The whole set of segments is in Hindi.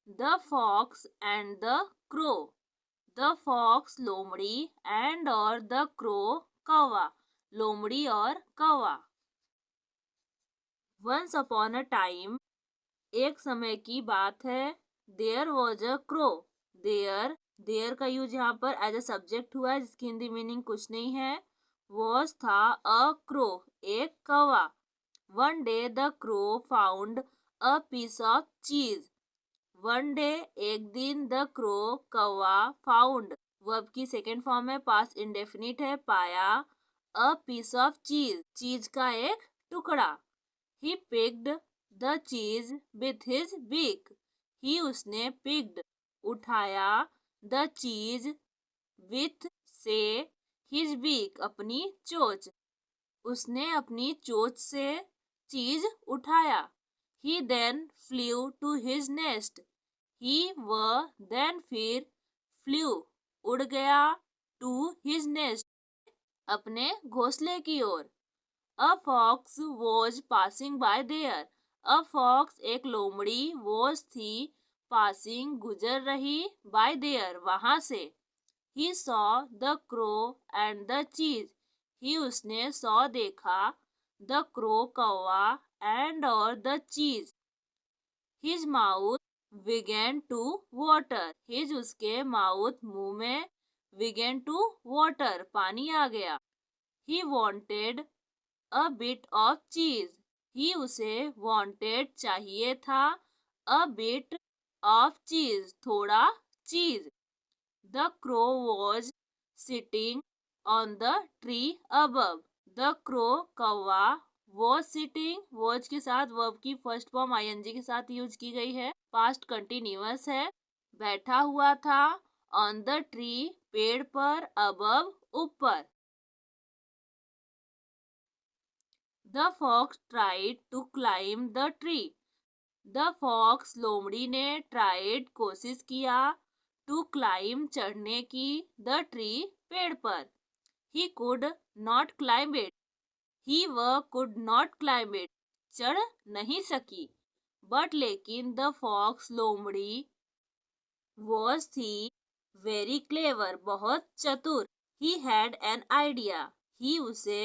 The fox and the crow. The fox लोमड़ी एंड और द क्रो कौवा, लोमड़ी और कौवा। वंस अपॉन अ टाइम, एक समय की बात है। There was a crow. There का यूज यहाँ पर एज अ सब्जेक्ट हुआ है, जिसकी हिंदी मीनिंग कुछ नहीं है। वॉज था अ क्रो, एक कौवा। One day the crow found a piece of cheese. One day एक दिन, द क्रो कौवा फाउंड, वर्ब की सेकेंड फॉर्म है, पास्ट इंडेफिनिट है, पाया। अ पीस ऑफ चीज, चीज का एक टुकड़ा। ही पिक्ड द चीज विथ हिज बीक। ही उसने पिक्ड उठाया, द चीज विथ से, हिज बीक अपनी चोंच, उसने अपनी चोंच से चीज उठाया। He then flew to his nest. He वह देन फिर फ्ल्यू उड़ गया, टू हिज नेस्ट अपने घोंसले की ओर। A fox was passing by there. A fox एक लोमड़ी, वॉज थी, पासिंग गुजर रही, बाय देयर वहां से। He saw the crow and the cheese. He उसने सॉ देखा, द क्रो कौवा एंड और the cheese. His mouth began to water. His उसके माउथ मुंह में, बिगेन टू वाटर पानी आ गया। He wanted a bit of cheese. He उसे वॉन्टेड चाहिए था, अ बिट ऑफ चीज थोड़ा चीज। The crow was sitting on the tree above. The crow कौवा वॉज सिटिंग, वॉज के साथ वर्ब की फर्स्ट फॉर्म आईएनजी के साथ यूज की गई है, पास्ट कंटिन्यूअस है। बैठा हुआ था, ऑन द ट्री पेड़ पर, अबव ऊपर। The fox tried to climb the tree. The fox लोमड़ी ने ट्राइड कोशिश किया, टू क्लाइम चढ़ने की, द ट्री पेड़ पर। He could not climb it. He वह कुड नॉट क्लाइम इट चढ़ नहीं सकी। बट लेकिन द फॉक्स लोमड़ी वॉज थी वेरी क्लेवर बहुत चतुर। He had an idea. He उसे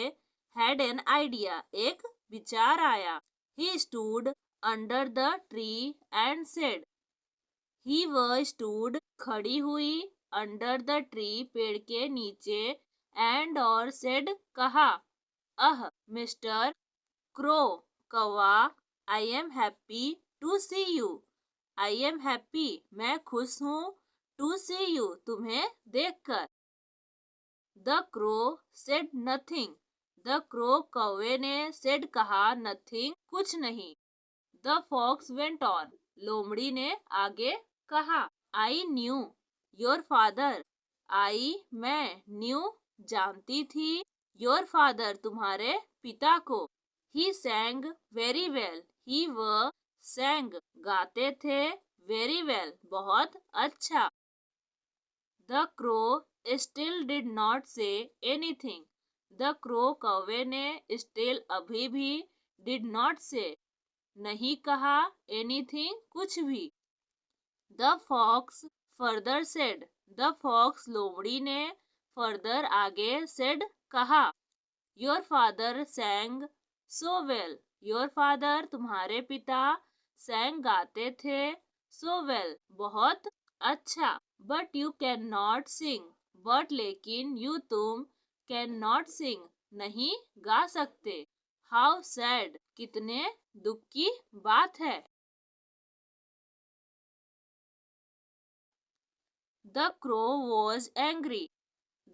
हैड एन आइडिया एक विचार आया। He stood under the tree and said. He वह स्टूड खड़ी हुई, अंडर द ट्री पेड़ के नीचे, एंड और सेड कहा, अह मिस्टर क्रो कौवा, I am happy to see you. I am happy मैं खुश हूँ, टू सी यू तुम्हें देखकर। The crow said nothing. The crow कौवे ने सेड कहा, नथिंग कुछ नहीं। The fox went on. लोमड़ी ने आगे कहा, I knew your father. I मैं, न्यू जानती थी, योर फादर तुम्हारे पिता को। ही सैंग वेरी वेल। ही वह सैंग गाते थे, वेरी वेल बहुत अच्छा। The crow still did not say anything. The crow कौवे ने स्टिल अभी भी, डिड नॉट से नहीं कहा, एनीथिंग कुछ भी। The fox further said. The fox लोमड़ी ने फर्दर आगे सेड कहा, your father sang so well. Your father तुम्हारे पिता, सैंग गाते थे, सो वेल बहुत अच्छा। But you can not sing. But लेकिन, यू तुम, कैन नॉट सिंग नहीं गा सकते। हाउ सैड कितने दुख की बात है। The crow was angry.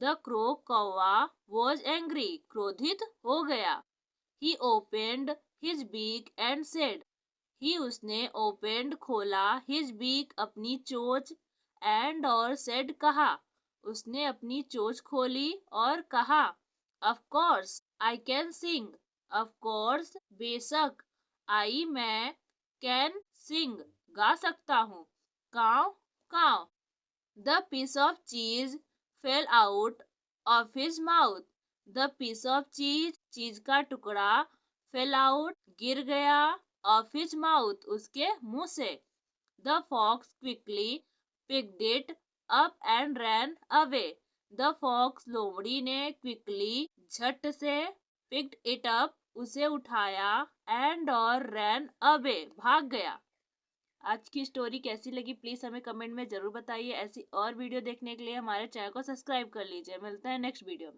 The crow कौवा वॉज एंग्री क्रोधित हो गया। He opened his beak and said. He उसने ओपेंड खोला, हिज बीक अपनी चोंच, एंड और सेड कहा, उसने अपनी चोंच खोली और कहा, of course I can sing. Of course बेशक, आई मैं, कैन सिंग गा सकता हूँ, caw caw. The piece of cheese fell out of his mouth. The piece of cheese, cheese का टुकड़ा, फेल आउट गिर गया, ऑफ हिज माउथ उसके मुंह से। The fox quickly picked it up and ran away. The fox लोमड़ी ने क्विकली झट से पिक्ड इट अप उसे उठाया एंड और रैन अवे भाग गया। आज की स्टोरी कैसी लगी प्लीज हमें कमेंट में जरूर बताइए। ऐसी और वीडियो देखने के लिए हमारे चैनल को सब्सक्राइब कर लीजिए। मिलते हैं नेक्स्ट वीडियो में।